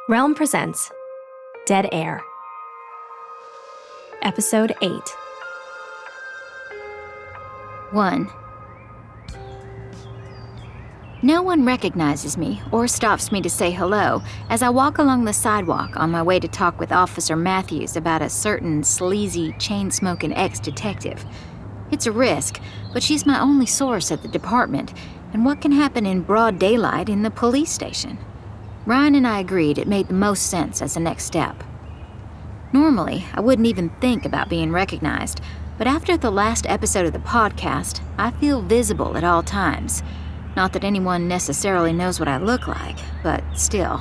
Realm presents Dead Air, Episode 8. 1. No one recognizes me or stops me to say hello as I walk along the sidewalk on my way to talk with Officer Matthews about a certain sleazy, chain-smoking ex-detective. It's a risk, but she's my only source at the department, and what can happen in broad daylight in the police station? Ryan and I agreed it made the most sense as a next step. Normally, I wouldn't even think about being recognized, but after the last episode of the podcast, I feel visible at all times. Not that anyone necessarily knows what I look like, but still.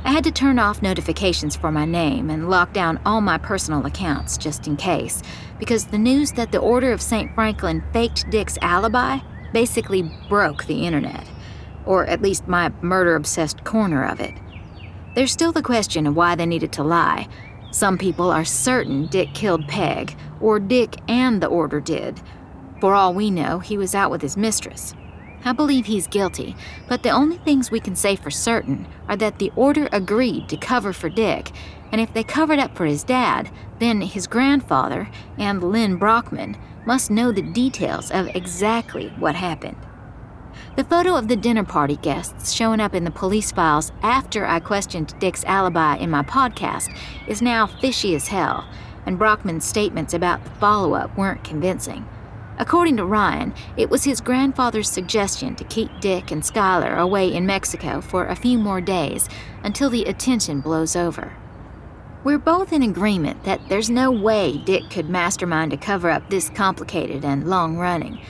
I had to turn off notifications for my name and lock down all my personal accounts just in case, because the news that the Order of St. Franklin faked Dick's alibi basically broke the internet. Or at least my murder-obsessed corner of it. There's still the question of why they needed to lie. Some people are certain Dick killed Peg, or Dick and the Order did. For all we know, he was out with his mistress. I believe he's guilty, but the only things we can say for certain are that the Order agreed to cover for Dick, and if they covered up for his dad, then his grandfather and Lynn Brockman must know the details of exactly what happened. The photo of the dinner party guests showing up in the police files after I questioned Dick's alibi in my podcast is now fishy as hell, and Brockman's statements about the follow-up weren't convincing. According to Ryan, it was his grandfather's suggestion to keep Dick and Skylar away in Mexico for a few more days until the attention blows over. We're both in agreement that there's no way Dick could mastermind a cover-up this complicated and long-running.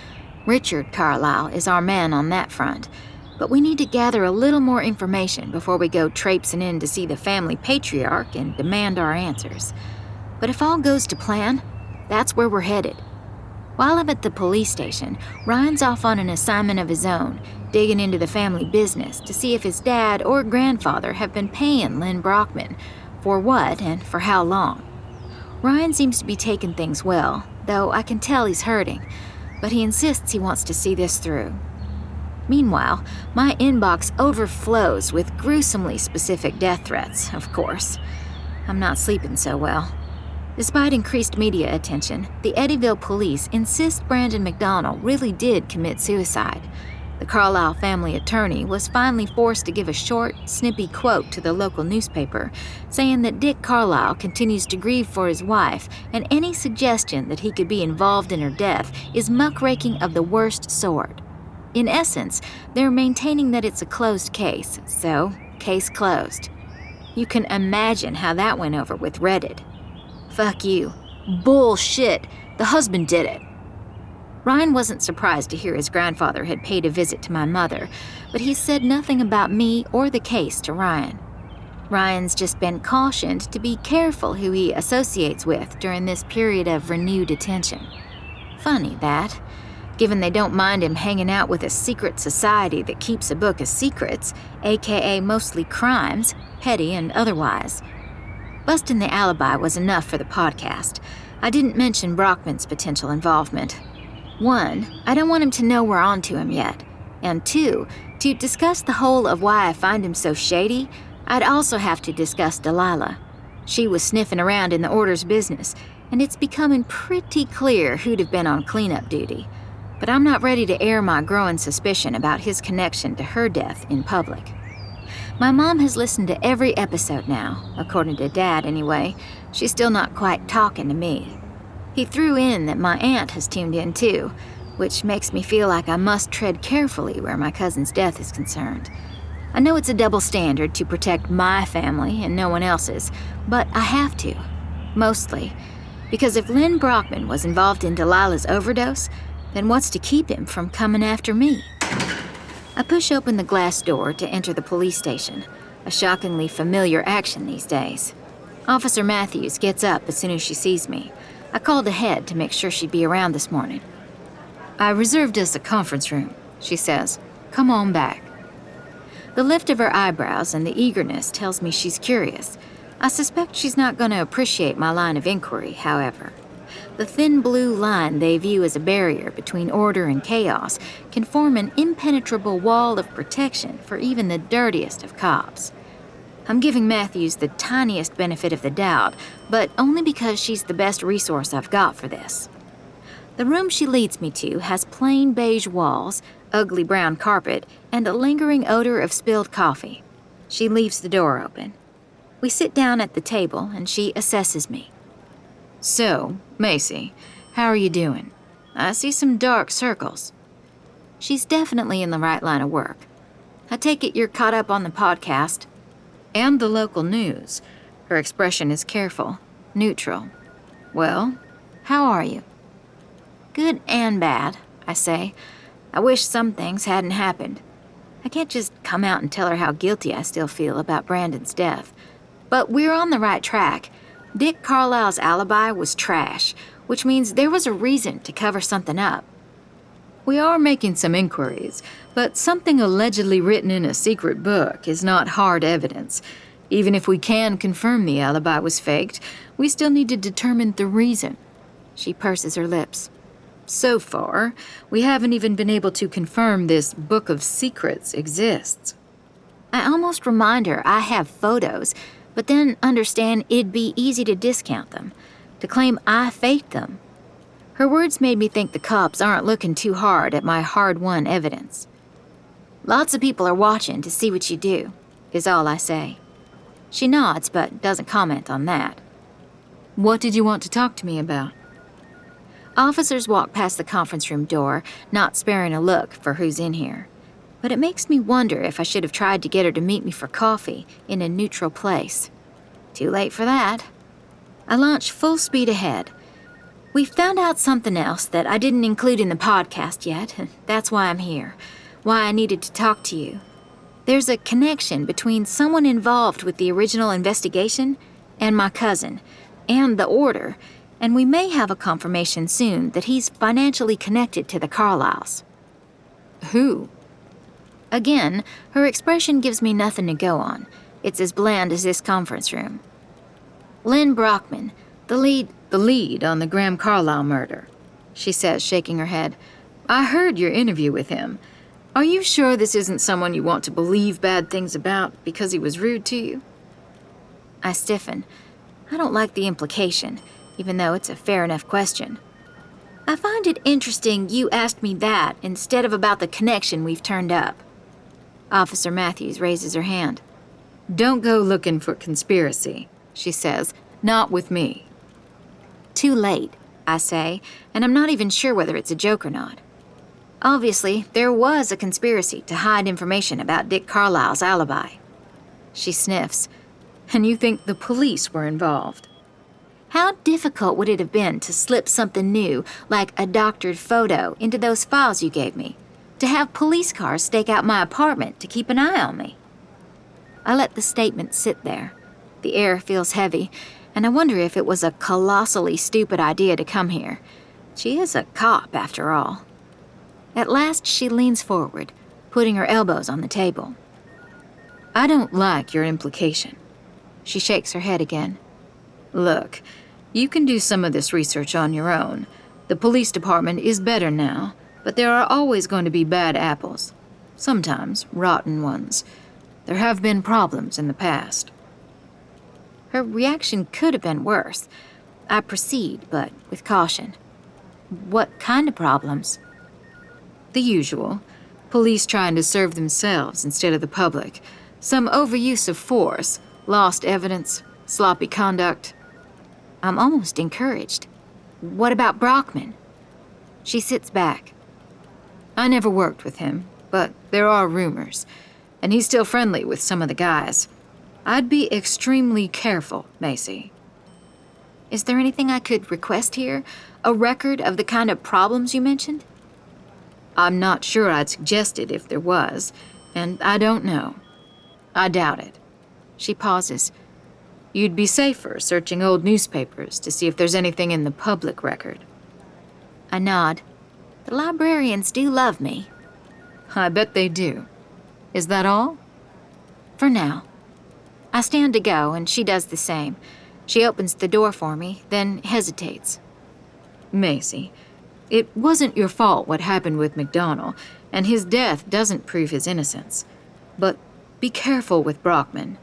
Richard Carlisle is our man on that front, but we need to gather a little more information before we go traipsing in to see the family patriarch and demand our answers. But if all goes to plan, that's where we're headed. While I'm at the police station, Ryan's off on an assignment of his own, digging into the family business to see if his dad or grandfather have been paying Lynn Brockman, for what and for how long. Ryan seems to be taking things well, though I can tell he's hurting, but he insists he wants to see this through. Meanwhile, my inbox overflows with gruesomely specific death threats, of course. I'm not sleeping so well. Despite increased media attention, the Eddyville police insist Brandon McDonnell really did commit suicide. The Carlisle family attorney was finally forced to give a short, snippy quote to the local newspaper, saying that Dick Carlisle continues to grieve for his wife, and any suggestion that he could be involved in her death is muckraking of the worst sort. In essence, they're maintaining that it's a closed case, so case closed. You can imagine how that went over with Reddit. Fuck you. Bullshit. The husband did it. Ryan wasn't surprised to hear his grandfather had paid a visit to my mother, but he said nothing about me or the case to Ryan. Ryan's just been cautioned to be careful who he associates with during this period of renewed attention. Funny that, given they don't mind him hanging out with a secret society that keeps a book of secrets, aka mostly crimes, petty and otherwise. Busting the alibi was enough for the podcast. I didn't mention Brockman's potential involvement. 1, I don't want him to know we're on to him yet. And 2, to discuss the whole of why I find him so shady, I'd also have to discuss Delilah. She was sniffing around in the Order's business, and it's becoming pretty clear who'd have been on cleanup duty. But I'm not ready to air my growing suspicion about his connection to her death in public. My mom has listened to every episode now, according to Dad anyway. She's still not quite talking to me. He threw in that my aunt has tuned in too, which makes me feel like I must tread carefully where my cousin's death is concerned. I know it's a double standard to protect my family and no one else's, but I have to. Mostly. Because if Lynn Brockman was involved in Delilah's overdose, then what's to keep him from coming after me? I push open the glass door to enter the police station, a shockingly familiar action these days. Officer Matthews gets up as soon as she sees me. I called ahead to make sure she'd be around this morning. "I reserved us a conference room," she says. "Come on back." The lift of her eyebrows and the eagerness tells me she's curious. I suspect she's not going to appreciate my line of inquiry, however. The thin blue line they view as a barrier between order and chaos can form an impenetrable wall of protection for even the dirtiest of cops. I'm giving Matthews the tiniest benefit of the doubt, but only because she's the best resource I've got for this. The room she leads me to has plain beige walls, ugly brown carpet, and a lingering odor of spilled coffee. She leaves the door open. We sit down at the table, and she assesses me. "So, Macy, how are you doing? I see some dark circles." She's definitely in the right line of work. "I take it you're caught up on the podcast." "And the local news." Her expression is careful, neutral. "Well, how are you?" "Good and bad," I say. I wish some things hadn't happened. I can't just come out and tell her how guilty I still feel about Brandon's death. But we're on the right track. Dick Carlisle's alibi was trash, which means there was a reason to cover something up. "We are making some inquiries, but something allegedly written in a secret book is not hard evidence. Even if we can confirm the alibi was faked, we still need to determine the reason." She purses her lips. "So far, we haven't even been able to confirm this book of secrets exists." I almost remind her I have photos, but then understand it'd be easy to discount them, to claim I faked them. Her words made me think the cops aren't looking too hard at my hard-won evidence. "Lots of people are watching to see what you do," is all I say. She nods, but doesn't comment on that. "What did you want to talk to me about?" Officers walk past the conference room door, not sparing a look for who's in here. But it makes me wonder if I should have tried to get her to meet me for coffee in a neutral place. Too late for that. I launch full speed ahead. We found out something else that I didn't include in the podcast yet, and that's why I'm here, why I needed to talk to you. There's a connection between someone involved with the original investigation and my cousin, and the order, and we may have a confirmation soon that he's financially connected to the Carlisles. "Who?" Again, her expression gives me nothing to go on. It's as bland as this conference room. "Lynn Brockman, the lead on the Graham Carlisle murder," she says, shaking her head. "I heard your interview with him. Are you sure this isn't someone you want to believe bad things about because he was rude to you?" I stiffen. I don't like the implication, even though it's a fair enough question. "I find it interesting you asked me that instead of about the connection we've turned up." Officer Matthews raises her hand. "Don't go looking for conspiracy," she says. "Not with me." "Too late," I say, and I'm not even sure whether it's a joke or not. Obviously, there was a conspiracy to hide information about Dick Carlisle's alibi. She sniffs. "And you think the police were involved?" How difficult would it have been to slip something new, like a doctored photo, into those files you gave me? To have police cars stake out my apartment to keep an eye on me? I let the statement sit there. The air feels heavy, and I wonder if it was a colossally stupid idea to come here. She is a cop, after all. At last, she leans forward, putting her elbows on the table. "I don't like your implication." She shakes her head again. "Look, you can do some of this research on your own. The police department is better now, but there are always going to be bad apples. Sometimes rotten ones. There have been problems in the past." Her reaction could have been worse. I proceed, but with caution. "What kind of problems?" "The usual. Police trying to serve themselves instead of the public. Some overuse of force, lost evidence, sloppy conduct." I'm almost encouraged. "What about Brockman?" She sits back. "I never worked with him, but there are rumors, and he's still friendly with some of the guys. I'd be extremely careful, Macy." "Is there anything I could request here? A record of the kind of problems you mentioned?" "I'm not sure I'd suggest it if there was, and I don't know. I doubt it." She pauses. "You'd be safer searching old newspapers to see if there's anything in the public record." I nod. The librarians do love me. "I bet they do. Is that all?" "For now." I stand to go, and she does the same. She opens the door for me, then hesitates. "Macy, it wasn't your fault what happened with McDonnell, and his death doesn't prove his innocence. But be careful with Brockman.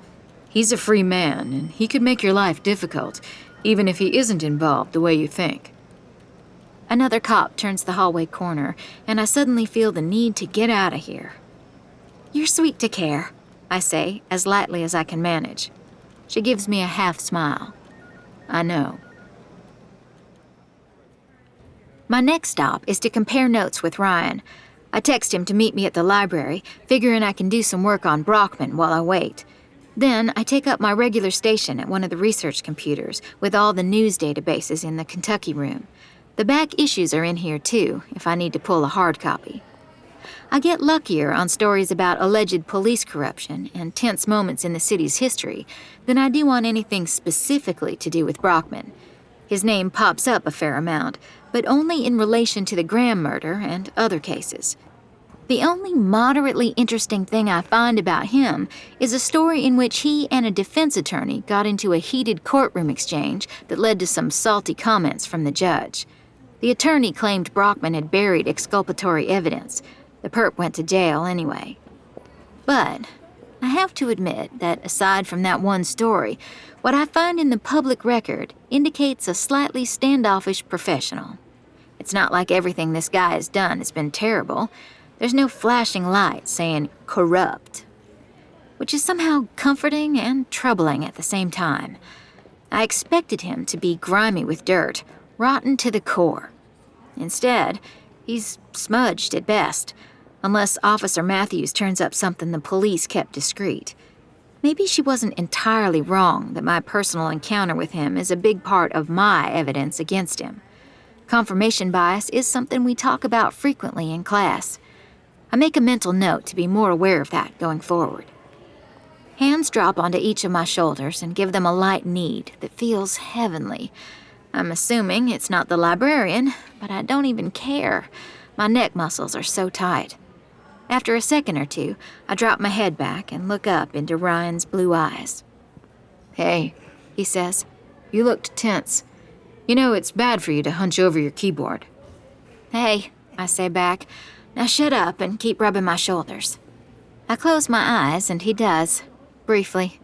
He's a free man, and he could make your life difficult, even if he isn't involved the way you think. Another cop turns the hallway corner, and I suddenly feel the need to get out of here. "You're sweet to care," I say, as lightly as I can manage. She gives me a half smile. I know. My next stop is to compare notes with Ryan. I text him to meet me at the library, figuring I can do some work on Brockman while I wait. Then I take up my regular station at one of the research computers with all the news databases in the Kentucky room. The back issues are in here too, if I need to pull a hard copy. I get luckier on stories about alleged police corruption and tense moments in the city's history than I do on anything specifically to do with Brockman. His name pops up a fair amount, but only in relation to the Graham murder and other cases. The only moderately interesting thing I find about him is a story in which he and a defense attorney got into a heated courtroom exchange that led to some salty comments from the judge. The attorney claimed Brockman had buried exculpatory evidence. The perp went to jail anyway. But I have to admit that aside from that one story, what I find in the public record indicates a slightly standoffish professional. It's not like everything this guy has done has been terrible. There's no flashing light saying corrupt, which is somehow comforting and troubling at the same time. I expected him to be grimy with dirt, rotten to the core. Instead, he's smudged at best, unless Officer Matthews turns up something the police kept discreet. Maybe she wasn't entirely wrong that my personal encounter with him is a big part of my evidence against him. Confirmation bias is something we talk about frequently in class. I make a mental note to be more aware of that going forward. Hands drop onto each of my shoulders and give them a light knead that feels heavenly. I'm assuming it's not the librarian, but I don't even care. My neck muscles are so tight. After a second or two, I drop my head back and look up into Ryan's blue eyes. "Hey," he says, "you looked tense. You know it's bad for you to hunch over your keyboard." "Hey," I say back, "now shut up and keep rubbing my shoulders." I close my eyes and he does, briefly.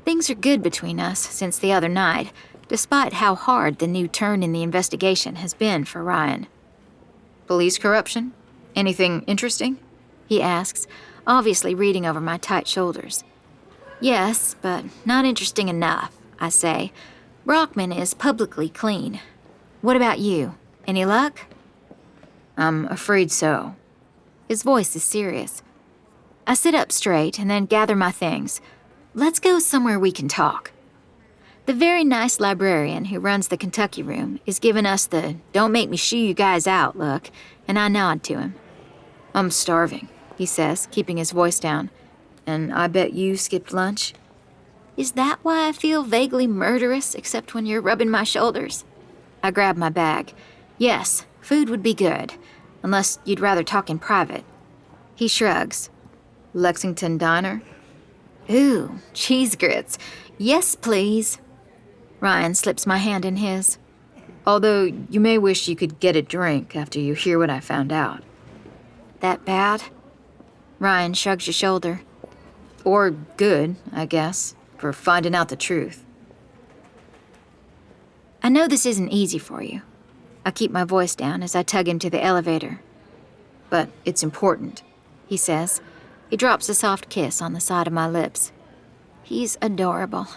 Things are good between us since the other night, despite how hard the new turn in the investigation has been for Ryan. "Police corruption? Anything interesting?" he asks, obviously reading over my tight shoulders. "Yes, but not interesting enough," I say. "Brockman is publicly clean. What about you? Any luck?" "I'm afraid so." His voice is serious. I sit up straight and then gather my things. Let's go somewhere we can talk. The very nice librarian who runs the Kentucky room is giving us the "don't make me shoo you guys out" look, and I nod to him. "I'm starving," he says, keeping his voice down. "And I bet you skipped lunch?" Is that why I feel vaguely murderous except when you're rubbing my shoulders? I grab my bag. Yes, food would be good, unless you'd rather talk in private. He shrugs. "Lexington Diner?" Ooh, cheese grits. Yes, please. Ryan slips my hand in his. "Although you may wish you could get a drink after you hear what I found out." That bad? Ryan shrugs his shoulder. "Or good, I guess, for finding out the truth." I know this isn't easy for you. I keep my voice down as I tug him to the elevator. "But it's important," he says. He drops a soft kiss on the side of my lips. He's adorable.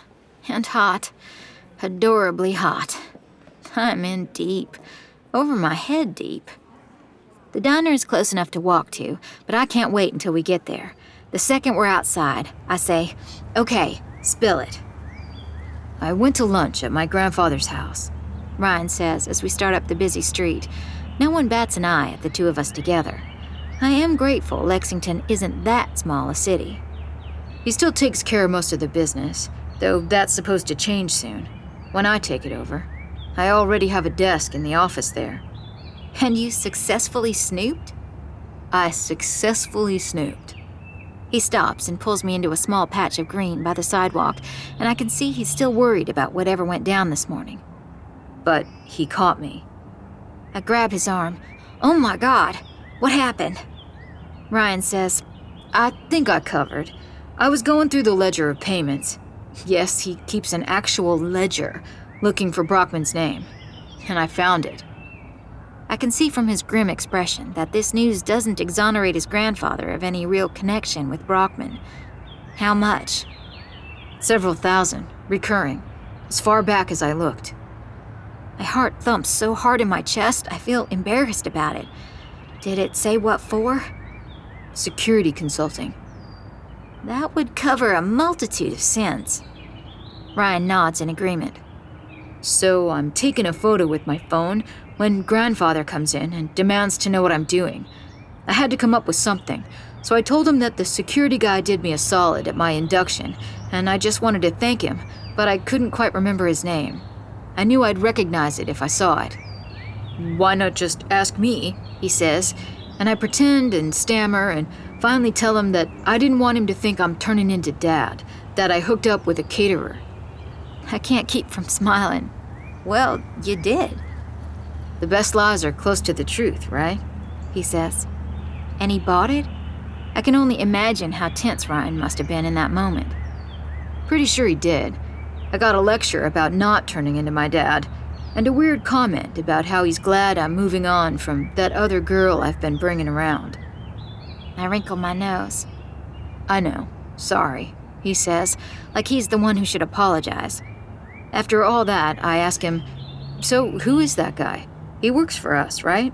And hot. Adorably hot. I'm in deep. Over my head deep. The diner is close enough to walk to, but I can't wait until we get there. The second we're outside, I say, "Okay, spill it." "I went to lunch at my grandfather's house," Ryan says as we start up the busy street. No one bats an eye at the two of us together. I am grateful Lexington isn't that small a city. "He still takes care of most of the business, though that's supposed to change soon, when I take it over. I already have a desk in the office there." And you successfully snooped? "I successfully snooped." He stops and pulls me into a small patch of green by the sidewalk, and I can see he's still worried about whatever went down this morning. "But he caught me." I grab his arm. "Oh my God, what happened?" Ryan says, "I think I covered. I was going through the ledger of payments. Yes, he keeps an actual ledger looking for Brockman's name. And I found it. I can see from his grim expression that this news doesn't exonerate his grandfather of any real connection with Brockman. How much? Several thousand, recurring, as far back as I looked. My heart thumps so hard in my chest, I feel embarrassed about it. Did it say what for? Security consulting. That would cover a multitude of sins. Ryan nods in agreement. So I'm taking a photo with my phone when Grandfather comes in and demands to know what I'm doing. I had to come up with something, so I told him that the security guy did me a solid at my induction, and I just wanted to thank him, but I couldn't quite remember his name. I knew I'd recognize it if I saw it. Why not just ask me, he says, and I pretend and stammer and finally tell him that I didn't want him to think I'm turning into Dad, that I hooked up with a caterer. I can't keep from smiling. Well, you did. The best lies are close to the truth, right? He says. And he bought it? I can only imagine how tense Ryan must have been in that moment. Pretty sure he did. I got a lecture about not turning into my dad, and a weird comment about how he's glad I'm moving on from that other girl I've been bringing around. I wrinkle my nose. I know, sorry, he says, like he's the one who should apologize. After all that, I ask him, so who is that guy? He works for us, right?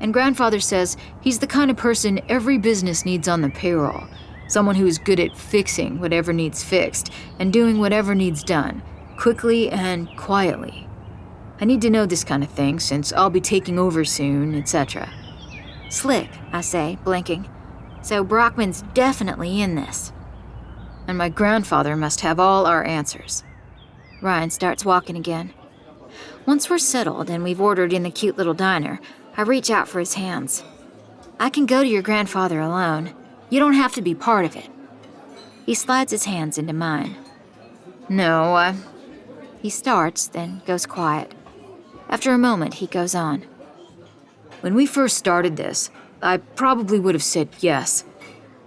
And Grandfather says he's the kind of person every business needs on the payroll. Someone who is good at fixing whatever needs fixed and doing whatever needs done, quickly and quietly. I need to know this kind of thing since I'll be taking over soon, etc. Slick, I say, blinking. So Brockman's definitely in this. And my grandfather must have all our answers. Ryan starts walking again. Once we're settled and we've ordered in the cute little diner, I reach out for his hands. I can go to your grandfather alone. You don't have to be part of it. He slides his hands into mine. No, He starts, then goes quiet. After a moment, he goes on. When we first started this, I probably would have said yes.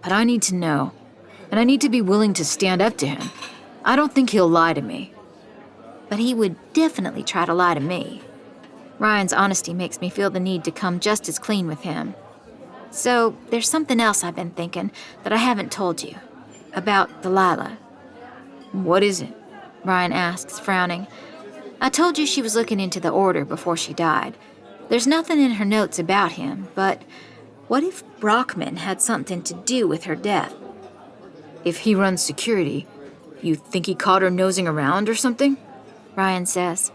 But I need to know. And I need to be willing to stand up to him. I don't think he'll lie to me. But he would definitely try to lie to me. Ryan's honesty makes me feel the need to come just as clean with him. So, there's something else I've been thinking that I haven't told you. About Delilah. What is it? Ryan asks, frowning. I told you she was looking into the order before she died. There's nothing in her notes about him, but what if Brockman had something to do with her death? If he runs security, you think he caught her nosing around or something? Ryan says.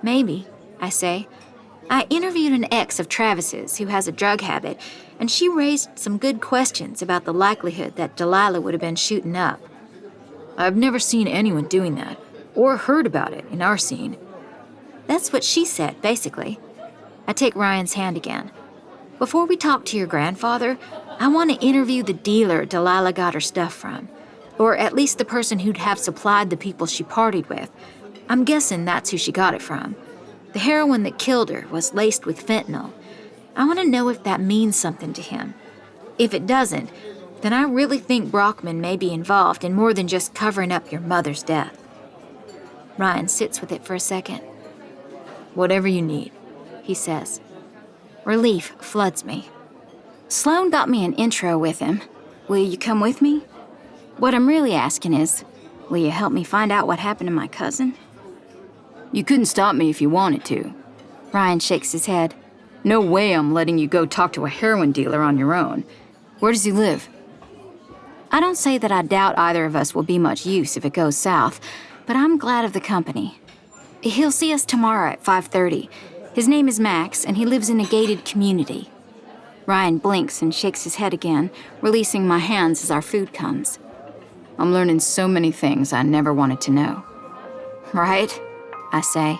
Maybe, I say. I interviewed an ex of Travis's who has a drug habit, and she raised some good questions about the likelihood that Delilah would have been shooting up. I've never seen anyone doing that, or heard about it in our scene. That's what she said, basically. I take Ryan's hand again. Before we talk to your grandfather, I want to interview the dealer Delilah got her stuff from, or at least the person who'd have supplied the people she partied with. I'm guessing that's who she got it from. The heroin that killed her was laced with fentanyl. I want to know if that means something to him. If it doesn't, then I really think Brockman may be involved in more than just covering up your mother's death. Ryan sits with it for a second. Whatever you need, he says. Relief floods me. Sloan got me an intro with him. Will you come with me? What I'm really asking is, will you help me find out what happened to my cousin? You couldn't stop me if you wanted to. Ryan shakes his head. No way I'm letting you go talk to a heroin dealer on your own. Where does he live? I don't say that I doubt either of us will be much use if it goes south, but I'm glad of the company. He'll see us tomorrow at 5:30. His name is Max, and he lives in a gated community. Ryan blinks and shakes his head again, releasing my hands as our food comes. I'm learning so many things I never wanted to know. Right? I say.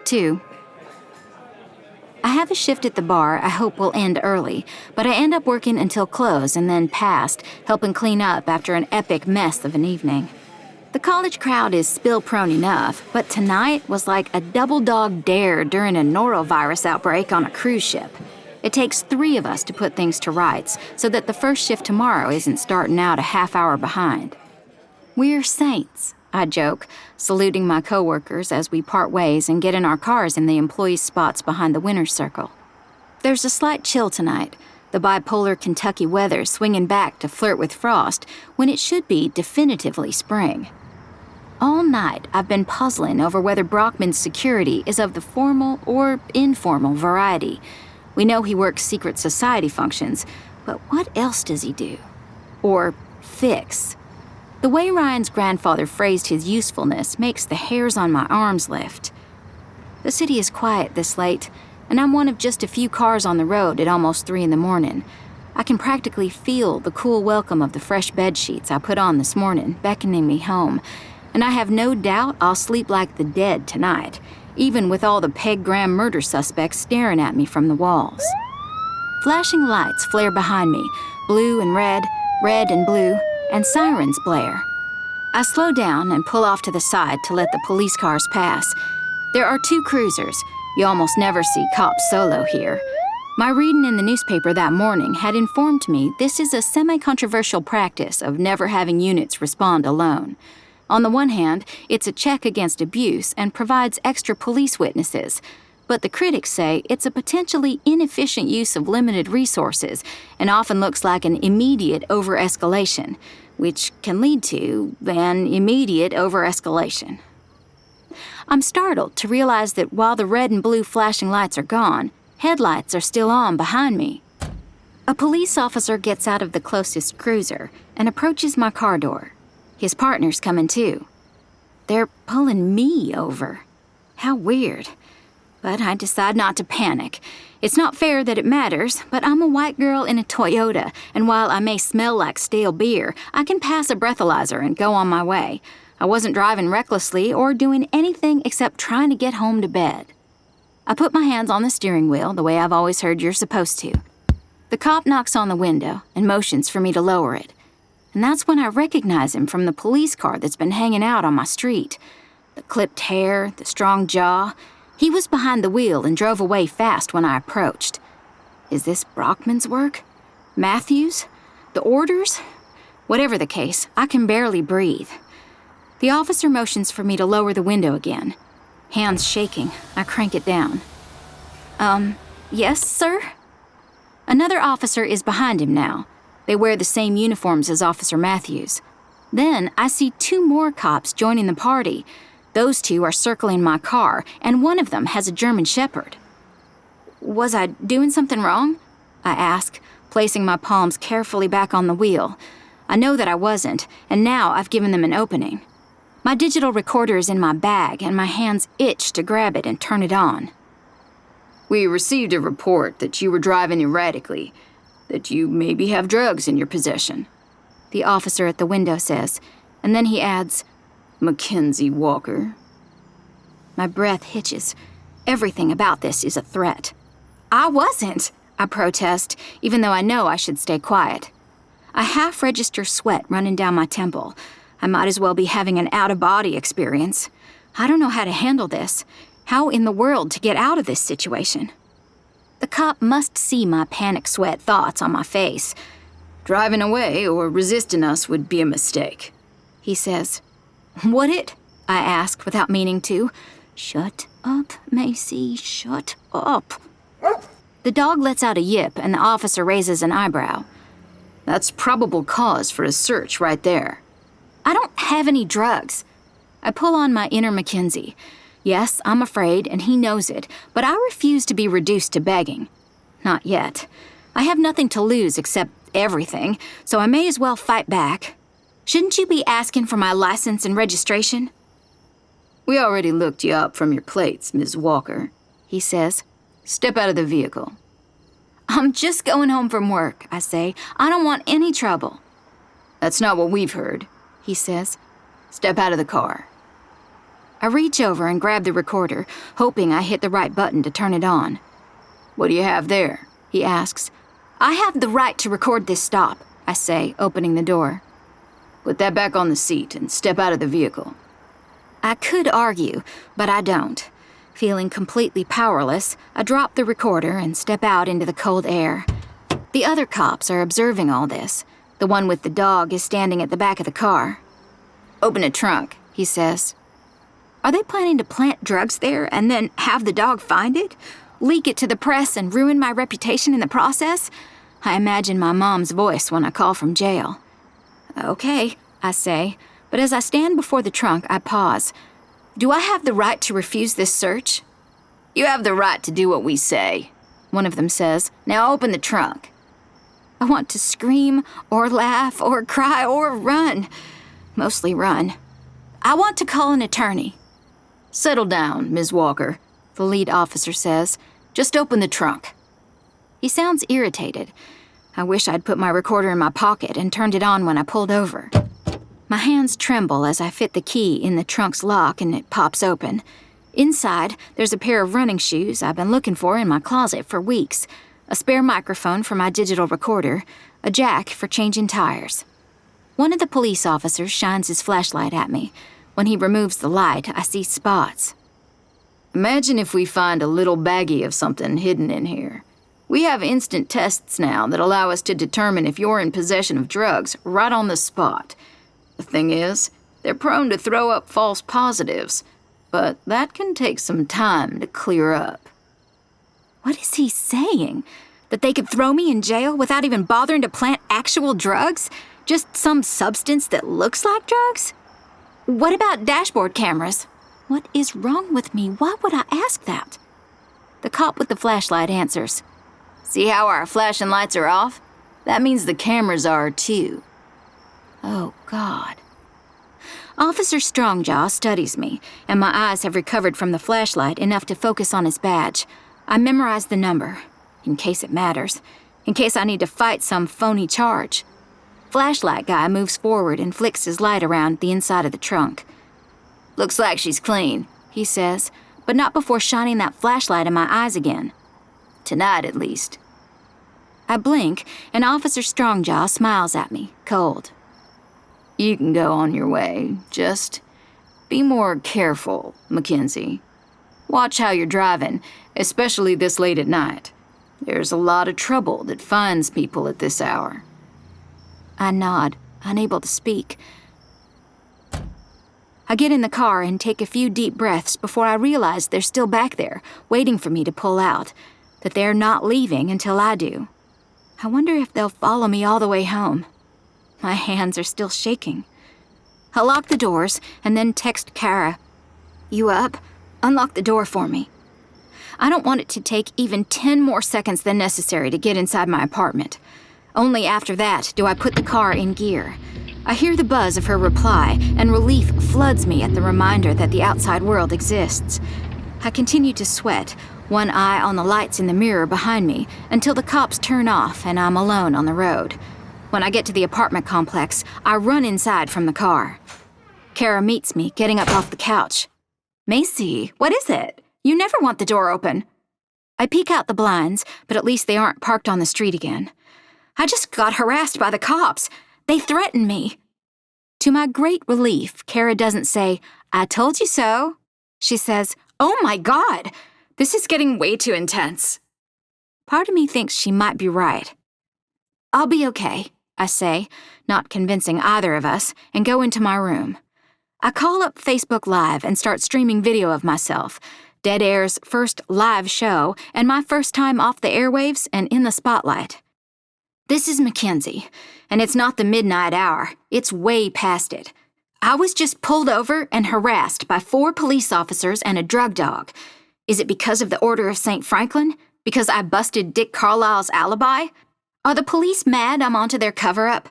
2. I have a shift at the bar I hope will end early, but I end up working until close and then past, helping clean up after an epic mess of an evening. The college crowd is spill-prone enough, but tonight was like a double-dog dare during a norovirus outbreak on a cruise ship. It takes 3 of us to put things to rights so that the first shift tomorrow isn't starting out a half hour behind. We're saints, I joke, saluting my coworkers as we part ways and get in our cars in the employee spots behind the winner's circle. There's a slight chill tonight, the bipolar Kentucky weather swinging back to flirt with frost when it should be definitively spring. All night, I've been puzzling over whether Brockman's security is of the formal or informal variety. We know he works secret society functions, but what else does he do? Or fix? The way Ryan's grandfather phrased his usefulness makes the hairs on my arms lift. The city is quiet this late, and I'm one of just a few cars on the road at almost 3 a.m. I can practically feel the cool welcome of the fresh bed sheets I put on this morning beckoning me home, and I have no doubt I'll sleep like the dead tonight, even with all the Peg Graham murder suspects staring at me from the walls. Flashing lights flare behind me, blue and red, red and blue, and sirens blare. I slow down and pull off to the side to let the police cars pass. There are 2 cruisers. You almost never see cops solo here. My reading in the newspaper that morning had informed me this is a semi-controversial practice of never having units respond alone. On the one hand, it's a check against abuse and provides extra police witnesses. But the critics say it's a potentially inefficient use of limited resources and often looks like an immediate over-escalation, which can lead to an immediate over-escalation. I'm startled to realize that while the red and blue flashing lights are gone, headlights are still on behind me. A police officer gets out of the closest cruiser and approaches my car door. His partner's coming too. They're pulling me over. How weird. But I decide not to panic. It's not fair that it matters, but I'm a white girl in a Toyota, and while I may smell like stale beer, I can pass a breathalyzer and go on my way. I wasn't driving recklessly or doing anything except trying to get home to bed. I put my hands on the steering wheel the way I've always heard you're supposed to. The cop knocks on the window and motions for me to lower it. And that's when I recognize him from the police car that's been hanging out on my street. The clipped hair, the strong jaw. He was behind the wheel and drove away fast when I approached. Is this Brockman's work? Matthews? The orders? Whatever the case, I can barely breathe. The officer motions for me to lower the window again. Hands shaking, I crank it down. Yes, sir? Another officer is behind him now. They wear the same uniforms as Officer Matthews. Then I see 2 more cops joining the party. Those 2 are circling my car, and one of them has a German Shepherd. Was I doing something wrong? I ask, placing my palms carefully back on the wheel. I know that I wasn't, and now I've given them an opening. My digital recorder is in my bag, and my hands itch to grab it and turn it on. We received a report that you were driving erratically, that you maybe have drugs in your possession, the officer at the window says, and then he adds, Mackenzie Walker. My breath hitches. Everything about this is a threat. I wasn't, I protest, even though I know I should stay quiet. I half-register sweat running down my temple. I might as well be having an out-of-body experience. I don't know how to handle this. How in the world to get out of this situation? The cop must see my panic sweat thoughts on my face. Driving away or resisting us would be a mistake, he says. Would it? I ask without meaning to. Shut up, Macy, shut up. The dog lets out a yip and the officer raises an eyebrow. That's probable cause for a search right there. I don't have any drugs. I pull on my inner Mackenzie. Yes, I'm afraid, and he knows it, but I refuse to be reduced to begging. Not yet. I have nothing to lose except everything, so I may as well fight back. Shouldn't you be asking for my license and registration? We already looked you up from your plates, Ms. Walker, he says. Step out of the vehicle. I'm just going home from work, I say. I don't want any trouble. That's not what we've heard, he says. Step out of the car. I reach over and grab the recorder, hoping I hit the right button to turn it on. What do you have there? He asks. I have the right to record this stop, I say, opening the door. Put that back on the seat and step out of the vehicle. I could argue, but I don't. Feeling completely powerless, I drop the recorder and step out into the cold air. The other cops are observing all this. The one with the dog is standing at the back of the car. "Open the trunk," he says. Are they planning to plant drugs there and then have the dog find it? Leak it to the press and ruin my reputation in the process? I imagine my mom's voice when I call from jail. "Okay," I say, but as I stand before the trunk, I pause. "Do I have the right to refuse this search?" "You have the right to do what we say," one of them says. "Now open the trunk." I want to scream or laugh or cry or run. Mostly run. I want to call an attorney. "Settle down, Ms. Walker," the lead officer says. "Just open the trunk." He sounds irritated. I wish I'd put my recorder in my pocket and turned it on when I pulled over. My hands tremble as I fit the key in the trunk's lock and it pops open. Inside, there's a pair of running shoes I've been looking for in my closet for weeks, a spare microphone for my digital recorder, a jack for changing tires. One of the police officers shines his flashlight at me. When he removes the light, I see spots. "Imagine if we find a little baggie of something hidden in here. We have instant tests now that allow us to determine if you're in possession of drugs right on the spot. The thing is, they're prone to throw up false positives, but that can take some time to clear up." What is he saying? That they could throw me in jail without even bothering to plant actual drugs? Just some substance that looks like drugs? What about dashboard cameras? What is wrong with me? Why would I ask that? The cop with the flashlight answers. "See how our flashing lights are off? That means the cameras are too." Oh, God. Officer Strongjaw studies me, and my eyes have recovered from the flashlight enough to focus on his badge. I memorize the number, in case it matters, in case I need to fight some phony charge. Flashlight guy moves forward and flicks his light around the inside of the trunk. "Looks like she's clean," he says, but not before shining that flashlight in my eyes again. "Tonight, at least." I blink, and Officer Strongjaw smiles at me, cold. "You can go on your way. Just be more careful, Mackenzie. Watch how you're driving, especially this late at night. There's a lot of trouble that finds people at this hour." I nod, unable to speak. I get in the car and take a few deep breaths before I realize they're still back there, waiting for me to pull out, that they're not leaving until I do. I wonder if they'll follow me all the way home. My hands are still shaking. I lock the doors and then text Kara. "You up? Unlock the door for me." I don't want it to take even 10 more seconds than necessary to get inside my apartment. Only after that do I put the car in gear. I hear the buzz of her reply, and relief floods me at the reminder that the outside world exists. I continue to sweat, one eye on the lights in the mirror behind me, until the cops turn off and I'm alone on the road. When I get to the apartment complex, I run inside from the car. Kara meets me, getting up off the couch. "Macy, what is it? You never want the door open." I peek out the blinds, but at least they aren't parked on the street again. "I just got harassed by the cops. They threatened me." To my great relief, Kara doesn't say, "I told you so." She says, "Oh my God, this is getting way too intense." Part of me thinks she might be right. "I'll be okay," I say, not convincing either of us, and go into my room. I call up Facebook Live and start streaming video of myself, Dead Air's first live show, and my first time off the airwaves and in the spotlight. This is Mackenzie, and it's not the midnight hour. It's way past it. I was just pulled over and harassed by 4 police officers and a drug dog. Is it because of the Order of St. Franklin? Because I busted Dick Carlisle's alibi? Are the police mad I'm onto their cover-up?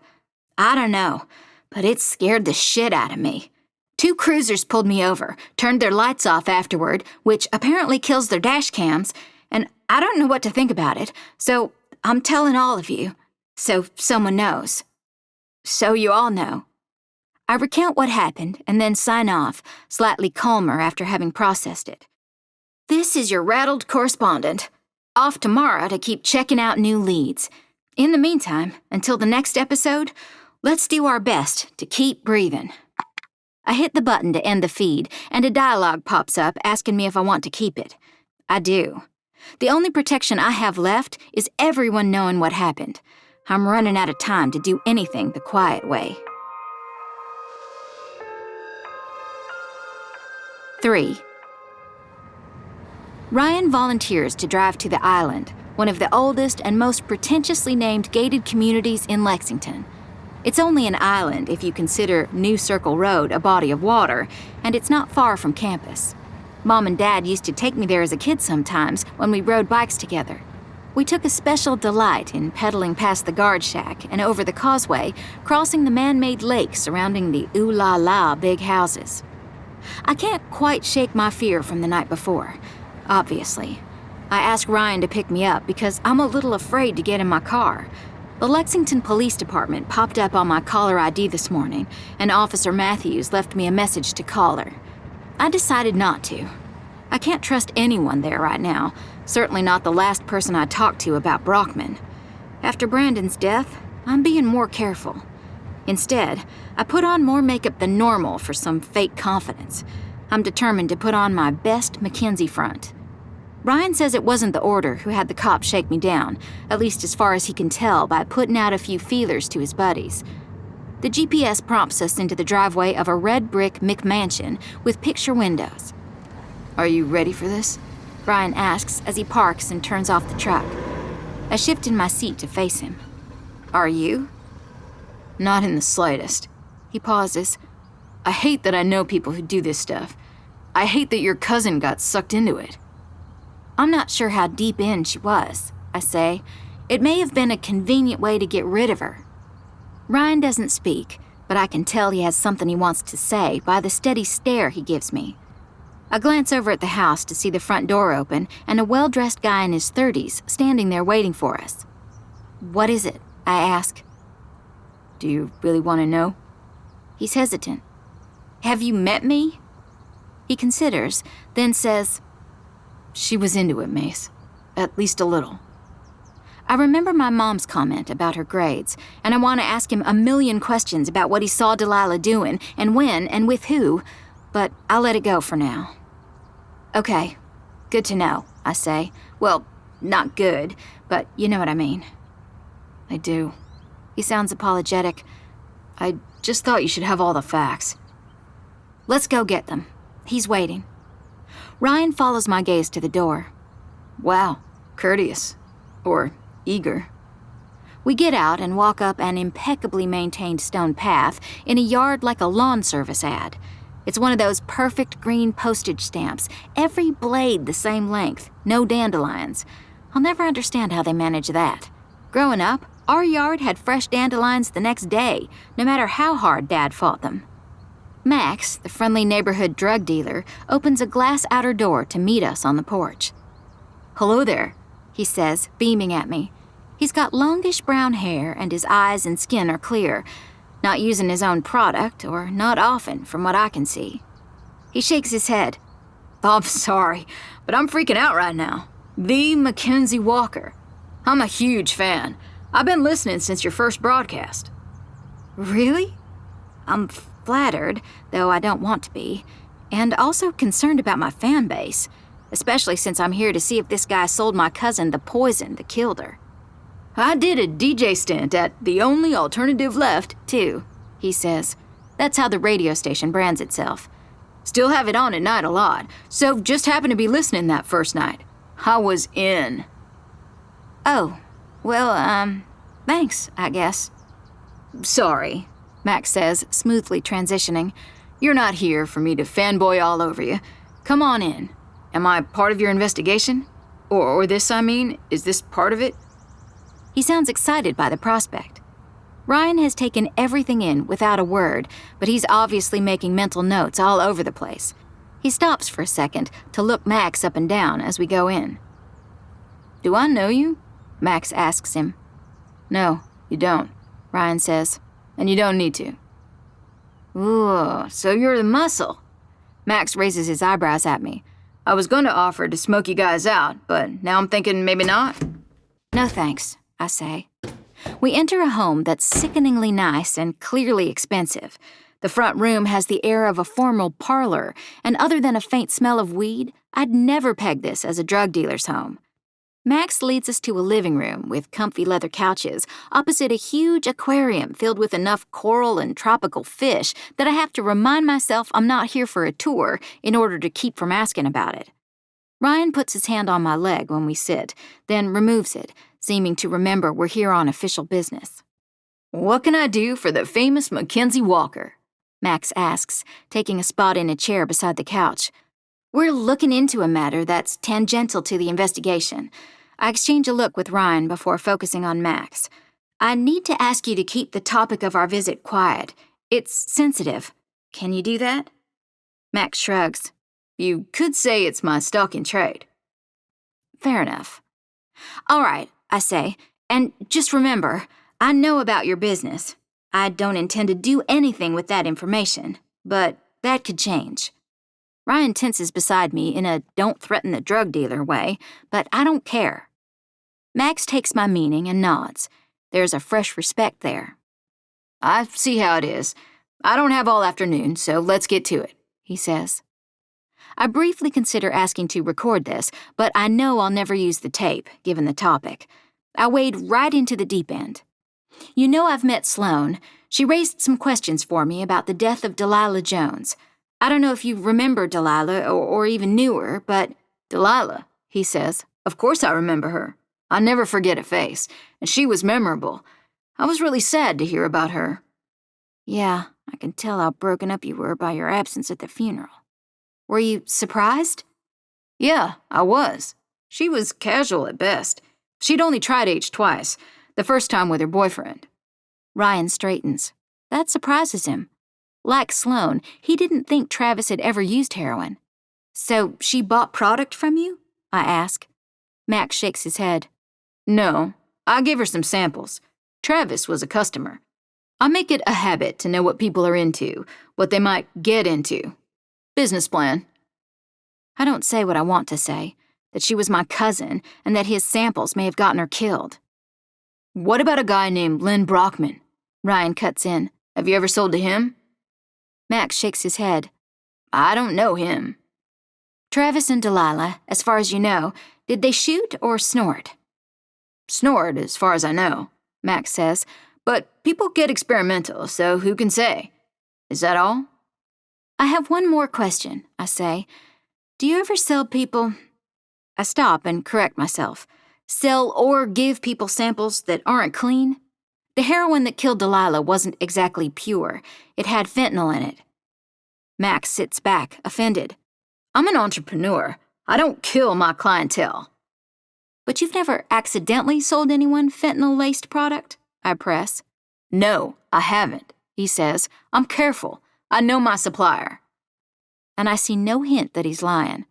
I don't know, but it scared the shit out of me. 2 cruisers pulled me over, turned their lights off afterward, which apparently kills their dash cams, and I don't know what to think about it, so I'm telling all of you. So someone knows. So you all know. I recount what happened and then sign off, slightly calmer after having processed it. This is your rattled correspondent. Off tomorrow to keep checking out new leads. In the meantime, until the next episode, let's do our best to keep breathing. I hit the button to end the feed, and a dialogue pops up asking me if I want to keep it. I do. The only protection I have left is everyone knowing what happened. I'm running out of time to do anything the quiet way. 3. Ryan volunteers to drive to the island, one of the oldest and most pretentiously named gated communities in Lexington. It's only an island if you consider New Circle Road a body of water, and it's not far from campus. Mom and Dad used to take me there as a kid sometimes when we rode bikes together. We took a special delight in pedaling past the guard shack and over the causeway, crossing the man-made lake surrounding the ooh-la-la big houses. I can't quite shake my fear from the night before, obviously. I asked Ryan to pick me up because I'm a little afraid to get in my car. The Lexington Police Department popped up on my caller ID this morning, and Officer Matthews left me a message to call her. I decided not to. I can't trust anyone there right now, certainly not the last person I talked to about Brockman. After Brandon's death, I'm being more careful. Instead, I put on more makeup than normal for some fake confidence. I'm determined to put on my best Mackenzie front. Ryan says it wasn't the order who had the cops shake me down, at least as far as he can tell by putting out a few feelers to his buddies. The GPS prompts us into the driveway of a red brick McMansion with picture windows. Are you ready for this? Ryan asks as he parks and turns off the truck. I shift in my seat to face him. Are you? Not in the slightest. He pauses. I hate that I know people who do this stuff. I hate that your cousin got sucked into it. I'm not sure how deep in she was, I say. It may have been a convenient way to get rid of her. Ryan doesn't speak, but I can tell he has something he wants to say by the steady stare he gives me. I glance over at the house to see the front door open and a well-dressed guy in his 30s standing there waiting for us. What is it? I ask. Do you really want to know? He's hesitant. Have you met me? He considers, then says, She was into it, Mace. At least a little. I remember my mom's comment about her grades, and I want to ask him a million questions about what he saw Delilah doing, and when, and with who, but I'll let it go for now. Okay, good to know, I say. Well, not good, but you know what I mean. I do. He sounds apologetic. I just thought you should have all the facts. Let's go get them. He's waiting. Ryan follows my gaze to the door. Wow, courteous. Or eager. We get out and walk up an impeccably maintained stone path in a yard like a lawn service ad. It's one of those perfect green postage stamps, every blade the same length, no dandelions. I'll never understand how they manage that. Growing up, our yard had fresh dandelions the next day, no matter how hard Dad fought them. Max, the friendly neighborhood drug dealer, opens a glass outer door to meet us on the porch. Hello there, he says, beaming at me. He's got longish brown hair and his eyes and skin are clear, not using his own product, or not often from what I can see. He shakes his head. I'm sorry, but I'm freaking out right now. The Mackenzie Walker. I'm a huge fan. I've been listening since your first broadcast. Really? I'm flattered, though I don't want to be, and also concerned about my fan base, especially since I'm here to see if this guy sold my cousin the poison that killed her. I did a DJ stint at The Only Alternative Left, too, he says. That's how the radio station brands itself. Still have it on at night a lot, so just happened to be listening that first night. I was in. Oh, well, thanks, I guess. Sorry, Max says, smoothly transitioning. You're not here for me to fanboy all over you. Come on in. Am I part of your investigation? Or this, I mean, is this part of it? He sounds excited by the prospect. Ryan has taken everything in without a word, but he's obviously making mental notes all over the place. He stops for a second to look Max up and down as we go in. Do I know you? Max asks him. No, you don't, Ryan says. And you don't need to. Ooh, so you're the muscle. Max raises his eyebrows at me. I was going to offer to smoke you guys out, but now I'm thinking maybe not. No thanks, I say. We enter a home that's sickeningly nice and clearly expensive. The front room has the air of a formal parlor, and other than a faint smell of weed, I'd never peg this as a drug dealer's home. Max leads us to a living room with comfy leather couches opposite a huge aquarium filled with enough coral and tropical fish that I have to remind myself I'm not here for a tour in order to keep from asking about it. Ryan puts his hand on my leg when we sit, then removes it, seeming to remember we're here on official business. What can I do for the famous Mackenzie Walker? Max asks, taking a spot in a chair beside the couch. We're looking into a matter that's tangential to the investigation. I exchange a look with Ryan before focusing on Max. I need to ask you to keep the topic of our visit quiet. It's sensitive. Can you do that? Max shrugs. You could say it's my stock in trade. Fair enough. All right, I say, and just remember, I know about your business. I don't intend to do anything with that information, but that could change. Ryan tenses beside me in a don't threaten the drug dealer way, but I don't care. Max takes my meaning and nods. There's a fresh respect there. I see how it is. I don't have all afternoon, so let's get to it, he says. I briefly consider asking to record this, but I know I'll never use the tape, given the topic. I wade right into the deep end. You know I've met Sloane. She raised some questions for me about the death of Delilah Jones. I don't know if you remember Delilah or even knew her, but... Delilah, he says. Of course I remember her. I never forget a face, and she was memorable. I was really sad to hear about her. Yeah, I can tell how broken up you were by your absence at the funeral. Were you surprised? Yeah, I was. She was casual at best. She'd only tried H twice, the first time with her boyfriend. Ryan straightens. That surprises him. Like Sloane, he didn't think Travis had ever used heroin. So she bought product from you? I ask. Max shakes his head. No, I gave her some samples. Travis was a customer. I make it a habit to know what people are into, what they might get into. Business plan. I don't say what I want to say, that she was my cousin and that his samples may have gotten her killed. What about a guy named Len Brockman? Ryan cuts in. Have you ever sold to him? Max shakes his head. I don't know him. Travis and Delilah, as far as you know, did they shoot or snort? Snort, as far as I know, Max says, but people get experimental, so who can say? Is that all? I have one more question, I say. Do you ever sell people... I stop and correct myself. Sell or give people samples that aren't clean? The heroin that killed Delilah wasn't exactly pure. It had fentanyl in it. Max sits back, offended. I'm an entrepreneur. I don't kill my clientele. But you've never accidentally sold anyone fentanyl-laced product? I press. No, I haven't, he says. I'm careful. I know my supplier. And I see no hint that he's lying.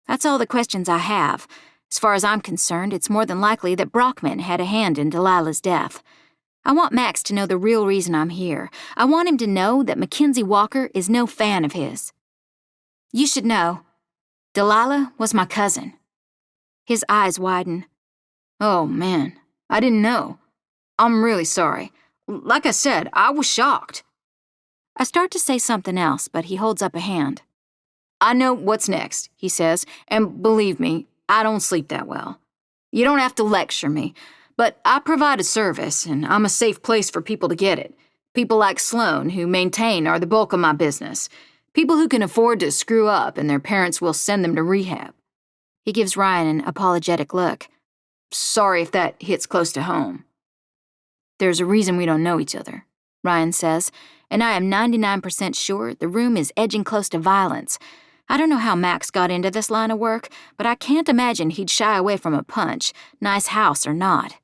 That's all the questions I have. As far as I'm concerned, it's more than likely that Brockman had a hand in Delilah's death. I want Max to know the real reason I'm here. I want him to know that Mackenzie Walker is no fan of his. You should know. Delilah was my cousin. His eyes widen. Oh, man. I didn't know. I'm really sorry. Like I said, I was shocked. I start to say something else, but he holds up a hand. I know what's next, he says, and believe me, I don't sleep that well. You don't have to lecture me, but I provide a service, and I'm a safe place for people to get it. People like Sloane, who maintain, are the bulk of my business. People who can afford to screw up and their parents will send them to rehab. He gives Ryan an apologetic look. Sorry if that hits close to home. There's a reason we don't know each other, Ryan says, and I am 99% sure the room is edging close to violence. I don't know how Max got into this line of work, but I can't imagine he'd shy away from a punch, nice house or not.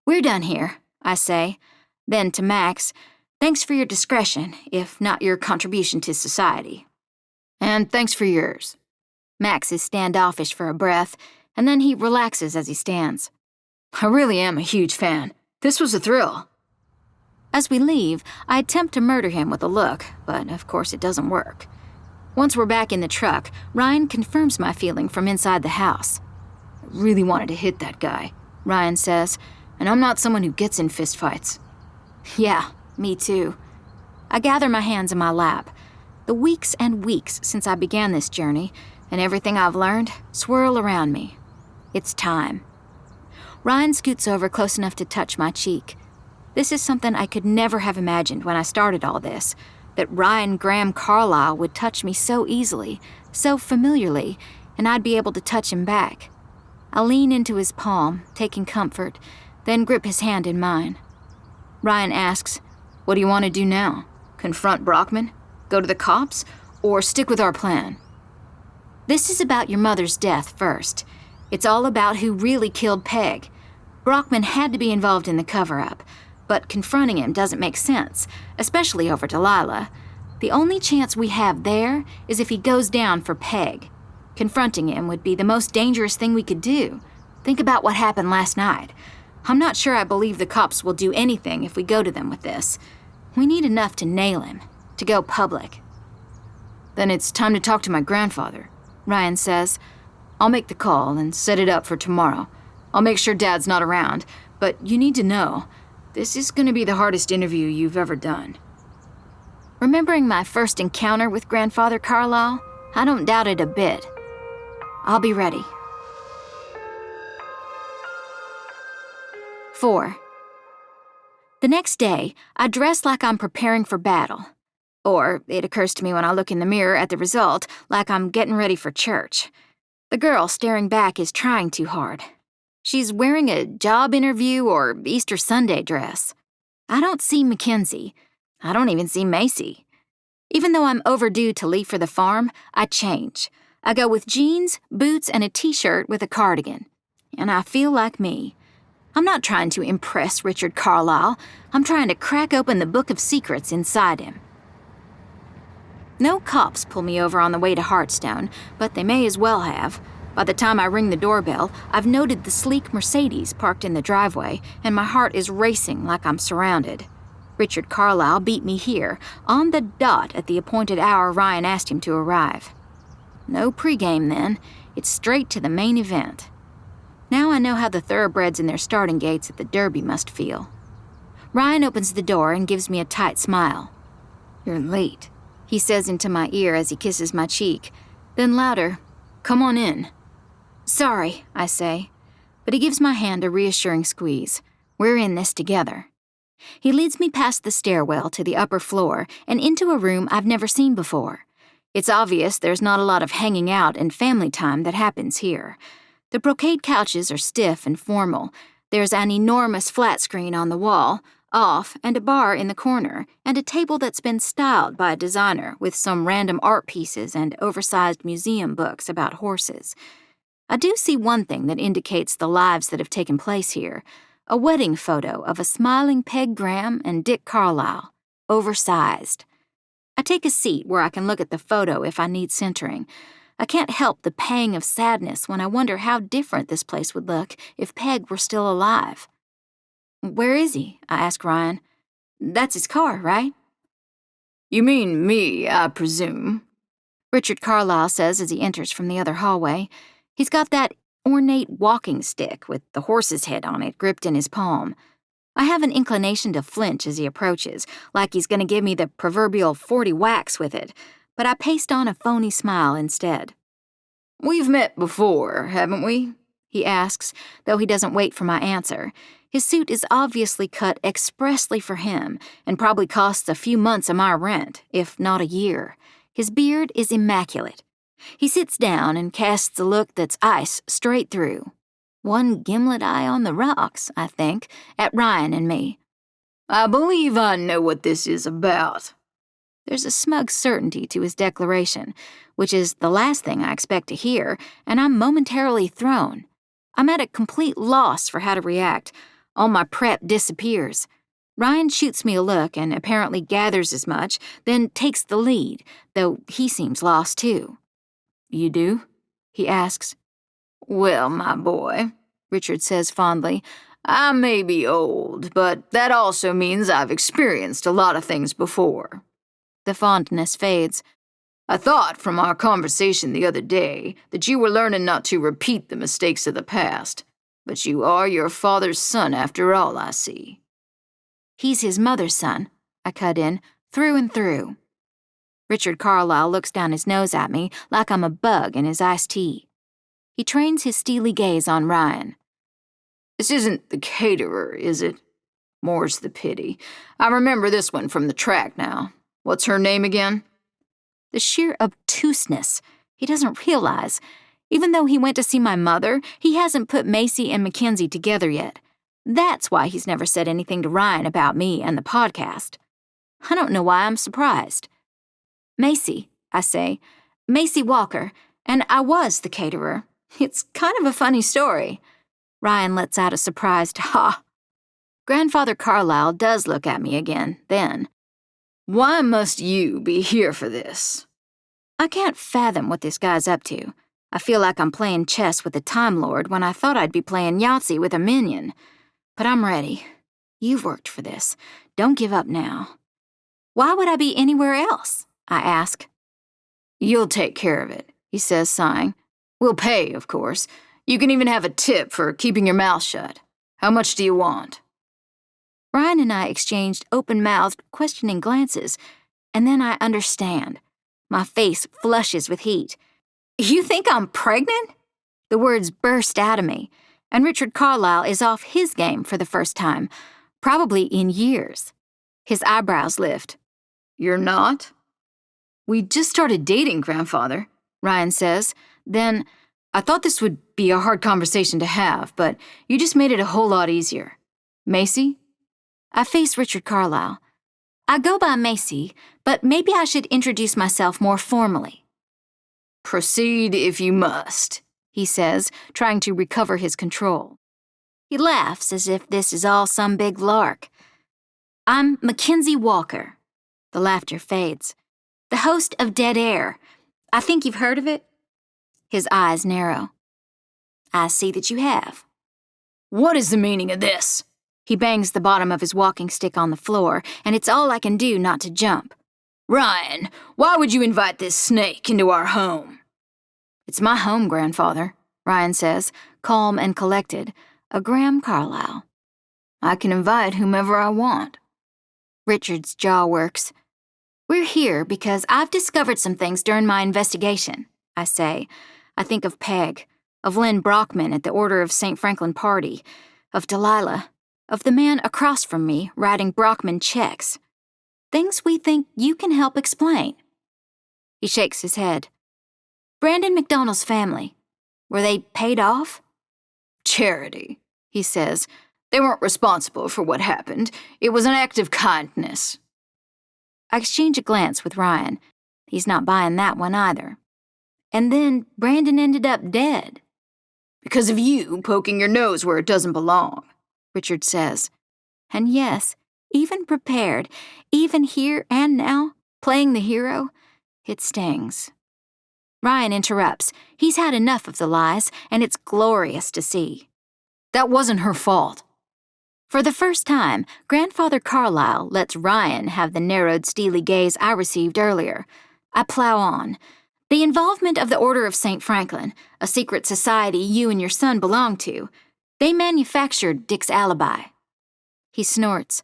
We're done here, I say. Then to Max, thanks for your discretion, if not your contribution to society. And thanks for yours. Max is standoffish for a breath, and then he relaxes as he stands. I really am a huge fan. This was a thrill. As we leave, I attempt to murder him with a look, but of course it doesn't work. Once we're back in the truck, Ryan confirms my feeling from inside the house. I really wanted to hit that guy, Ryan says, and I'm not someone who gets in fistfights. Yeah, me too. I gather my hands in my lap. The weeks and weeks since I began this journey, and everything I've learned, swirl around me. It's time. Ryan scoots over close enough to touch my cheek. This is something I could never have imagined when I started all this, that Ryan Graham Carlisle would touch me so easily, so familiarly, and I'd be able to touch him back. I lean into his palm, taking comfort, then grip his hand in mine. Ryan asks, "What do you want to do now? Confront Brockman? Go to the cops? Or stick with our plan?" This is about your mother's death first. It's all about who really killed Peg. Brockman had to be involved in the cover-up, but confronting him doesn't make sense, especially over Delilah. The only chance we have there is if he goes down for Peg. Confronting him would be the most dangerous thing we could do. Think about what happened last night. I'm not sure I believe the cops will do anything if we go to them with this. We need enough to nail him, to go public. "Then it's time to talk to my grandfather," Ryan says. "I'll make the call and set it up for tomorrow. I'll make sure Dad's not around, but you need to know, this is going to be the hardest interview you've ever done." Remembering my first encounter with Grandfather Carlisle, I don't doubt it a bit. I'll be ready. 4. The next day, I dress like I'm preparing for battle. Or, it occurs to me when I look in the mirror at the result, like I'm getting ready for church. The girl staring back is trying too hard. She's wearing a job interview or Easter Sunday dress. I don't see Mackenzie. I don't even see Macy. Even though I'm overdue to leave for the farm, I change. I go with jeans, boots, and a t-shirt with a cardigan. And I feel like me. I'm not trying to impress Richard Carlisle. I'm trying to crack open the book of secrets inside him. No cops pull me over on the way to Heartstone, but they may as well have. By the time I ring the doorbell, I've noted the sleek Mercedes parked in the driveway, and my heart is racing like I'm surrounded. Richard Carlisle beat me here, on the dot at the appointed hour Ryan asked him to arrive. No pregame then. It's straight to the main event. Now I know how the thoroughbreds in their starting gates at the Derby must feel. Ryan opens the door and gives me a tight smile. "You're late," he says into my ear as he kisses my cheek. Then louder, "Come on in." "Sorry," I say. But he gives my hand a reassuring squeeze. We're in this together. He leads me past the stairwell to the upper floor and into a room I've never seen before. It's obvious there's not a lot of hanging out and family time that happens here. The brocade couches are stiff and formal. There's an enormous flat screen on the wall, off, and a bar in the corner, and a table that's been styled by a designer with some random art pieces and oversized museum books about horses. I do see one thing that indicates the lives that have taken place here. A wedding photo of a smiling Peg Graham and Dick Carlisle, oversized. I take a seat where I can look at the photo if I need centering. I can't help the pang of sadness when I wonder how different this place would look if Peg were still alive. "Where is he?" I ask Ryan. "That's his car, right?" "You mean me, I presume," Richard Carlisle says as he enters from the other hallway. He's got that ornate walking stick with the horse's head on it gripped in his palm. I have an inclination to flinch as he approaches, like he's going to give me the proverbial 40 whacks with it, but I paste on a phony smile instead. "We've met before, haven't we?" he asks, though he doesn't wait for my answer. His suit is obviously cut expressly for him and probably costs a few months of my rent, if not a year. His beard is immaculate. He sits down and casts a look that's ice straight through. One gimlet eye on the rocks, I think, at Ryan and me. "I believe I know what this is about." There's a smug certainty to his declaration, which is the last thing I expect to hear, and I'm momentarily thrown. I'm at a complete loss for how to react. All my prep disappears. Ryan shoots me a look and apparently gathers as much, then takes the lead, though he seems lost too. "You do?" he asks. "Well, my boy," Richard says fondly, "I may be old, but that also means I've experienced a lot of things before." The fondness fades. "I thought from our conversation the other day that you were learning not to repeat the mistakes of the past, but you are your father's son after all, I see." "He's his mother's son," I cut in, through and through. Richard Carlisle looks down his nose at me like I'm a bug in his iced tea. He trains his steely gaze on Ryan. This isn't the caterer, is it? More's the pity. I remember this one from the track now. What's her name again? The sheer obtuseness. He doesn't realize. Even though he went to see my mother, he hasn't put Macy and Mackenzie together yet. That's why he's never said anything to Ryan about me and the podcast. I don't know why I'm surprised. Macy, I say. Macy Walker, and I was the caterer. It's kind of a funny story. Ryan lets out a surprised ha. Grandfather Carlisle does look at me again, then. Why must you be here for this? I can't fathom what this guy's up to. I feel like I'm playing chess with a Time Lord when I thought I'd be playing Yahtzee with a minion. But I'm ready. You've worked for this. Don't give up now. Why would I be anywhere else? I ask. You'll take care of it, he says, sighing. We'll pay, of course. You can even have a tip for keeping your mouth shut. How much do you want? Ryan and I exchanged open-mouthed, questioning glances, and then I understand. My face flushes with heat. You think I'm pregnant? The words burst out of me, and Richard Carlisle is off his game for the first time, probably in years. His eyebrows lift. You're not? We just started dating, Grandfather, Ryan says. Then, I thought this would be a hard conversation to have, but you just made it a whole lot easier. Macy? I face Richard Carlisle. I go by Macy, but maybe I should introduce myself more formally. Proceed if you must, he says, trying to recover his control. He laughs as if this is all some big lark. I'm Mackenzie Walker. The laughter fades. The host of Dead Air. I think you've heard of it? His eyes narrow. I see that you have. What is the meaning of this? He bangs the bottom of his walking stick on the floor, and it's all I can do not to jump. Ryan, why would you invite this snake into our home? It's my home, Grandfather, Ryan says, calm and collected, a Graham Carlisle. I can invite whomever I want. Richard's jaw works. We're here because I've discovered some things during my investigation, I say. I think of Peg, of Lynn Brockman at the Order of St. Franklin party, of Delilah, of the man across from me writing Brockman checks. Things we think you can help explain. He shakes his head. Brandon McDonald's family, were they paid off? Charity, he says. They weren't responsible for what happened. It was an act of kindness. I exchange a glance with Ryan. He's not buying that one either. And then Brandon ended up dead. Because of you poking your nose where it doesn't belong, Richard says. And yes, even prepared, even here and now, playing the hero, it stings. Ryan interrupts. He's had enough of the lies, and it's glorious to see. That wasn't her fault. For the first time, Grandfather Carlisle lets Ryan have the narrowed, steely gaze I received earlier. I plow on. The involvement of the Order of St. Franklin, a secret society you and your son belong to, they manufactured Dick's alibi. He snorts.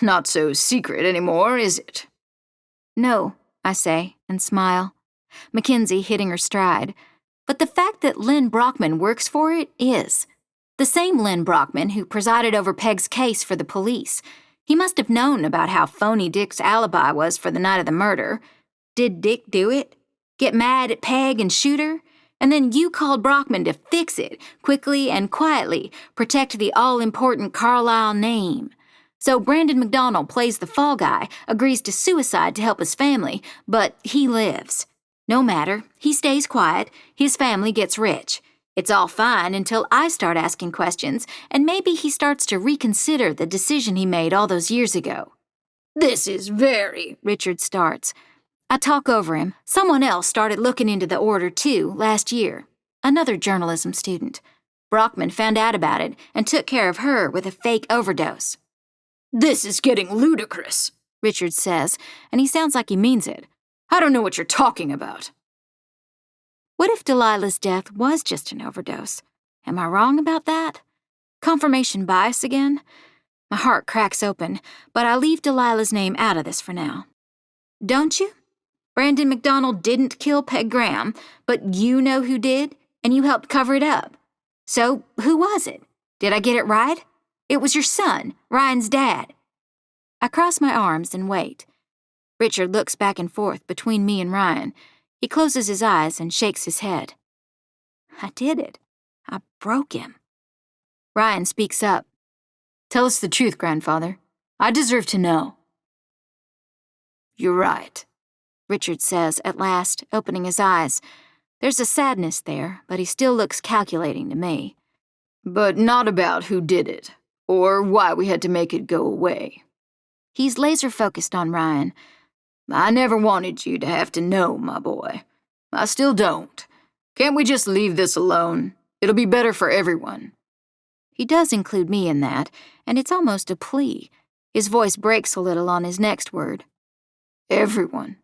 Not so secret anymore, is it? No, I say, and smile. Mackenzie hitting her stride. But the fact that Lynn Brockman works for it is. The same Lynn Brockman who presided over Peg's case for the police. He must have known about how phony Dick's alibi was for the night of the murder. Did Dick do it? Get mad at Peg and shoot her? And then you called Brockman to fix it, quickly and quietly, protect the all-important Carlisle name. So Brandon McDonald plays the fall guy, agrees to suicide to help his family, but he lives. No matter, he stays quiet, his family gets rich. It's all fine until I start asking questions, and maybe he starts to reconsider the decision he made all those years ago. This is very, Richard starts. I talk over him. Someone else started looking into the order, too, last year. Another journalism student. Brockman found out about it and took care of her with a fake overdose. This is getting ludicrous, Richard says, and he sounds like he means it. I don't know what you're talking about. What if Delilah's death was just an overdose? Am I wrong about that? Confirmation bias again? My heart cracks open, but I leave Delilah's name out of this for now. Don't you? Brandon McDonald didn't kill Peg Graham, but you know who did, and you helped cover it up. So, who was it? Did I get it right? It was your son, Ryan's dad. I cross my arms and wait. Richard looks back and forth between me and Ryan. He closes his eyes and shakes his head. I did it. I broke him. Ryan speaks up. Tell us the truth, grandfather. I deserve to know. You're right, Richard says at last, opening his eyes. There's a sadness there, but he still looks calculating to me. but not about who did it, or why we had to make it go away. He's laser-focused on Ryan. I never wanted you to have to know, my boy. I still don't. Can't we just leave this alone? It'll be better for everyone. He does include me in that, and it's almost a plea. His voice breaks a little on his next word. Everyone.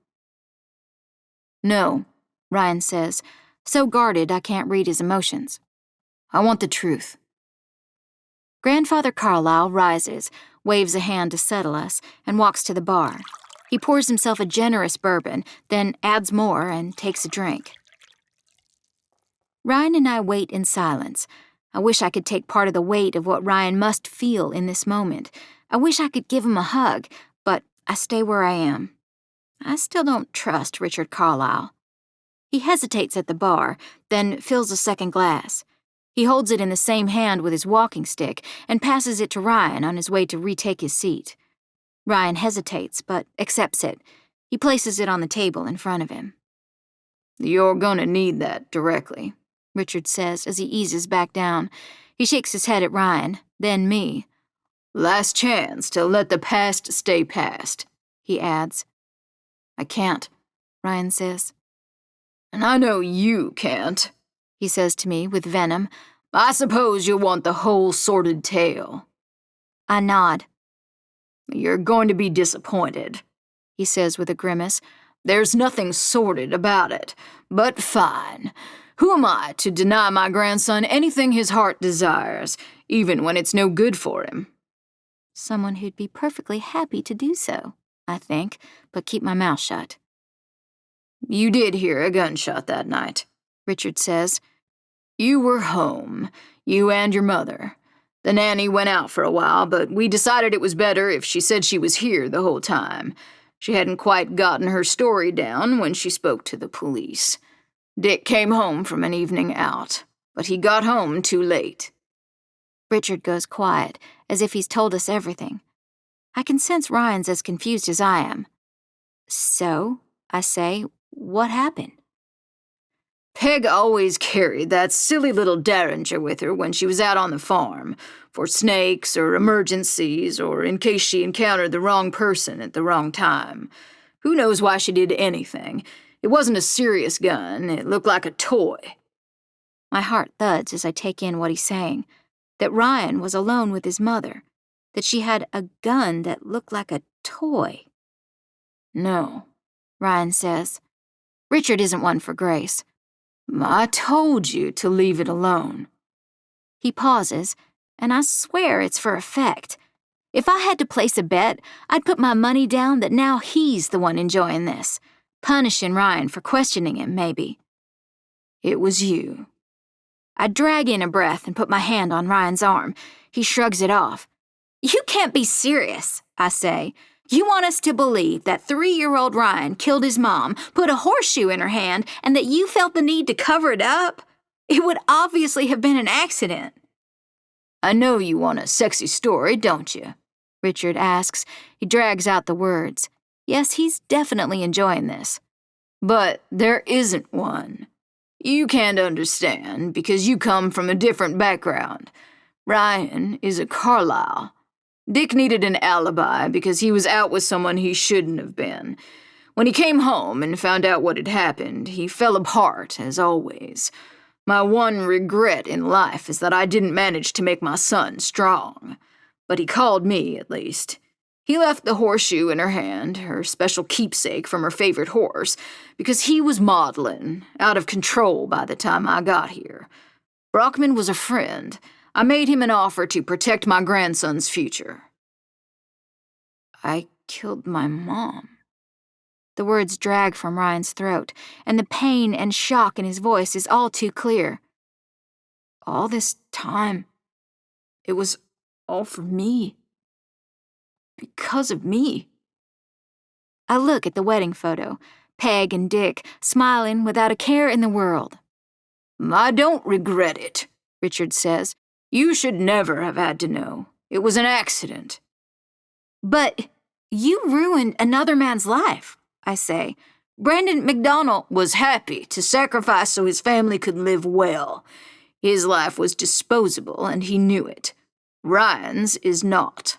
No, Ryan says, so guarded I can't read his emotions. I want the truth. Grandfather Carlyle rises, waves a hand to settle us, and walks to the bar. He pours himself a generous bourbon, then adds more and takes a drink. Ryan and I wait in silence. I wish I could take part of the weight of what Ryan must feel in this moment. I wish I could give him a hug, but I stay where I am. I still don't trust Richard Carlyle. He hesitates at the bar, then fills a second glass. He holds it in the same hand with his walking stick and passes it to Ryan on his way to retake his seat. Ryan hesitates, but accepts it. He places it on the table in front of him. You're gonna need that directly, Richard says as he eases back down. He shakes his head at Ryan, then me. Last chance to let the past stay past, he adds. I can't, Ryan says. And I know you can't, he says to me with venom. I suppose you'll want the whole sordid tale. I nod. You're going to be disappointed, he says with a grimace. There's nothing sordid about it, but fine. Who am I to deny my grandson anything his heart desires, even when it's no good for him? Someone who'd be perfectly happy to do so, I think, but keep my mouth shut. You did hear a gunshot that night, Richard says. You were home, you and your mother. The nanny went out for a while, but we decided it was better if she said she was here the whole time. She hadn't quite gotten her story down when she spoke to the police. Dick came home from an evening out, but he got home too late. Richard goes quiet, as if he's told us everything. I can sense Ryan's as confused as I am. So, I say, what happened? Peg always carried that silly little derringer with her when she was out on the farm, for snakes or emergencies or in case she encountered the wrong person at the wrong time. Who knows why she did anything? It wasn't a serious gun, it looked like a toy. My heart thuds as I take in what he's saying. That Ryan was alone with his mother. That she had a gun that looked like a toy. No, Ryan says. Richard isn't one for grace. I told you to leave it alone. He pauses, and I swear it's for effect. If I had to place a bet, I'd put my money down that now he's the one enjoying this. Punishing Ryan for questioning him, maybe. It was you. I drag in a breath and put my hand on Ryan's arm. He shrugs it off. You can't be serious, I say. You want us to believe that 3-year-old Ryan killed his mom, put a horseshoe in her hand, and that you felt the need to cover it up? It would obviously have been an accident. I know you want a sexy story, don't you? Richard asks. He drags out the words. Yes, he's definitely enjoying this. But there isn't one. You can't understand because you come from a different background. Ryan is a Carlyle. Dick needed an alibi because he was out with someone he shouldn't have been. When he came home and found out what had happened, he fell apart, as always. My one regret in life is that I didn't manage to make my son strong. But he called me, at least. He left the horseshoe in her hand, her special keepsake from her favorite horse, because he was maudlin, out of control by the time I got here. Brockman was a friend. I made him an offer to protect my grandson's future. I killed my mom. The words drag from Ryan's throat, and the pain and shock in his voice is all too clear. All this time, it was all for me. Because of me. I look at the wedding photo, Peg and Dick smiling without a care in the world. I don't regret it, Richard says. You should never have had to know. It was an accident. But you ruined another man's life, I say. Brandon McDonald was happy to sacrifice so his family could live well. His life was disposable, and he knew it. Ryan's is not.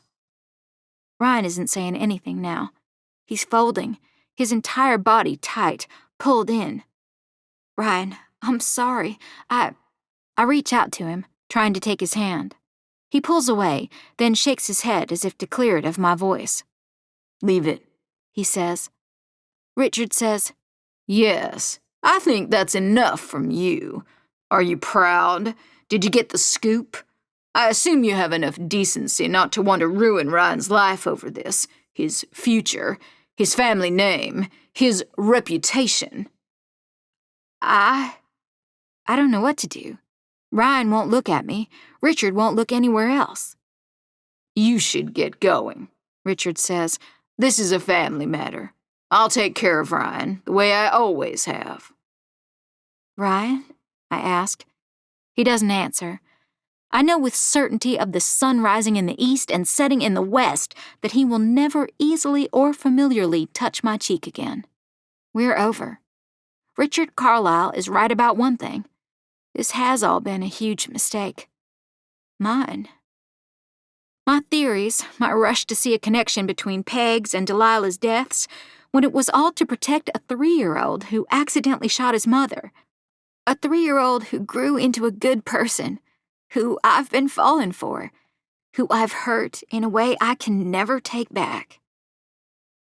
Ryan isn't saying anything now. He's folding, his entire body tight, pulled in. Ryan, I'm sorry. I reach out to him, trying to take his hand. He pulls away, then shakes his head as if to clear it of my voice. Leave it, he says. Richard says, Yes, I think that's enough from you. Are you proud? Did you get the scoop? I assume you have enough decency not to want to ruin Ryan's life over this, his future, his family name, his reputation. I don't know what to do. Ryan won't look at me. Richard won't look anywhere else. You should get going, Richard says. This is a family matter. I'll take care of Ryan, the way I always have. Ryan? I ask. He doesn't answer. I know with certainty of the sun rising in the east and setting in the west that he will never easily or familiarly touch my cheek again. We're over. Richard Carlisle is right about one thing. This has all been a huge mistake. Mine. My theories, my rush to see a connection between Peg's and Delilah's deaths, when it was all to protect a 3-year-old who accidentally shot his mother. A 3-year-old who grew into a good person, who I've been falling for, who I've hurt in a way I can never take back.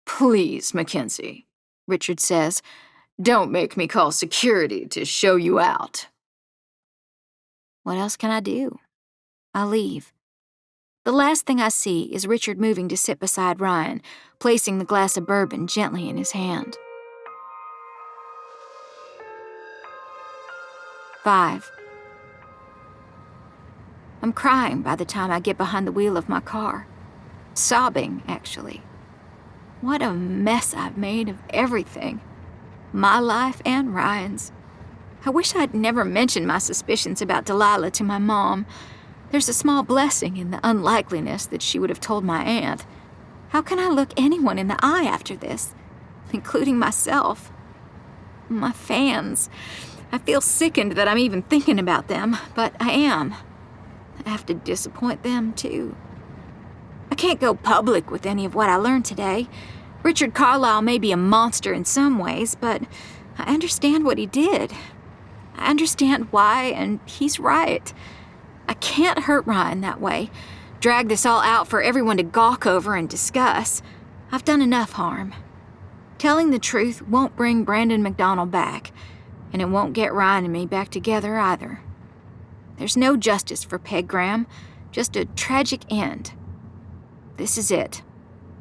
Please, Mackenzie, Richard says, don't make me call security to show you out. What else can I do? I leave. The last thing I see is Richard moving to sit beside Ryan, placing the glass of bourbon gently in his hand. 5. I'm crying by the time I get behind the wheel of my car. Sobbing, actually. What a mess I've made of everything. My life and Ryan's. I wish I'd never mentioned my suspicions about Delilah to my mom. There's a small blessing in the unlikeliness that she would have told my aunt. How can I look anyone in the eye after this, including myself? My fans. I feel sickened that I'm even thinking about them, but I am. I have to disappoint them, too. I can't go public with any of what I learned today. Richard Carlisle may be a monster in some ways, but I understand what he did. I understand why, and he's right. I can't hurt Ryan that way, drag this all out for everyone to gawk over and discuss. I've done enough harm. Telling the truth won't bring Brandon McDonald back, and it won't get Ryan and me back together either. There's no justice for Peg Graham, just a tragic end. This is it.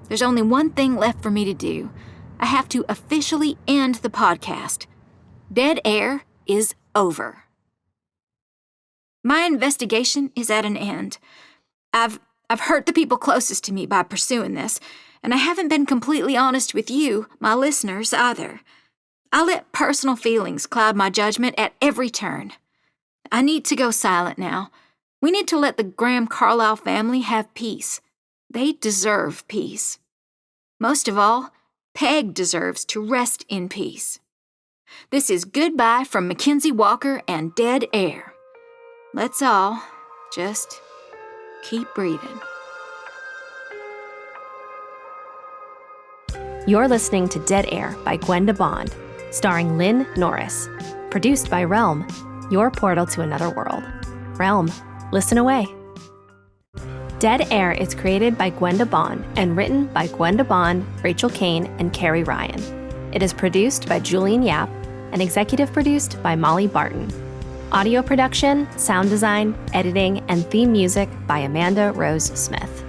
There's only one thing left for me to do. I have to officially end the podcast. Dead Air is over. My investigation is at an end. I've hurt the people closest to me by pursuing this, and I haven't been completely honest with you, my listeners, either. I let personal feelings cloud my judgment at every turn. I need to go silent now. We need to let the Graham Carlisle family have peace. They deserve peace. Most of all, Peg deserves to rest in peace. This is goodbye from Mackenzie Walker and Dead Air. Let's all just keep breathing. You're listening to Dead Air by Gwenda Bond, starring Lynn Norris. Produced by Realm, your portal to another world. Realm, listen away. Dead Air is created by Gwenda Bond and written by Gwenda Bond, Rachel Caine, and Carrie Ryan. It is produced by Julian Yap and executive produced by Molly Barton. Audio production, sound design, editing, and theme music by Amanda Rose Smith.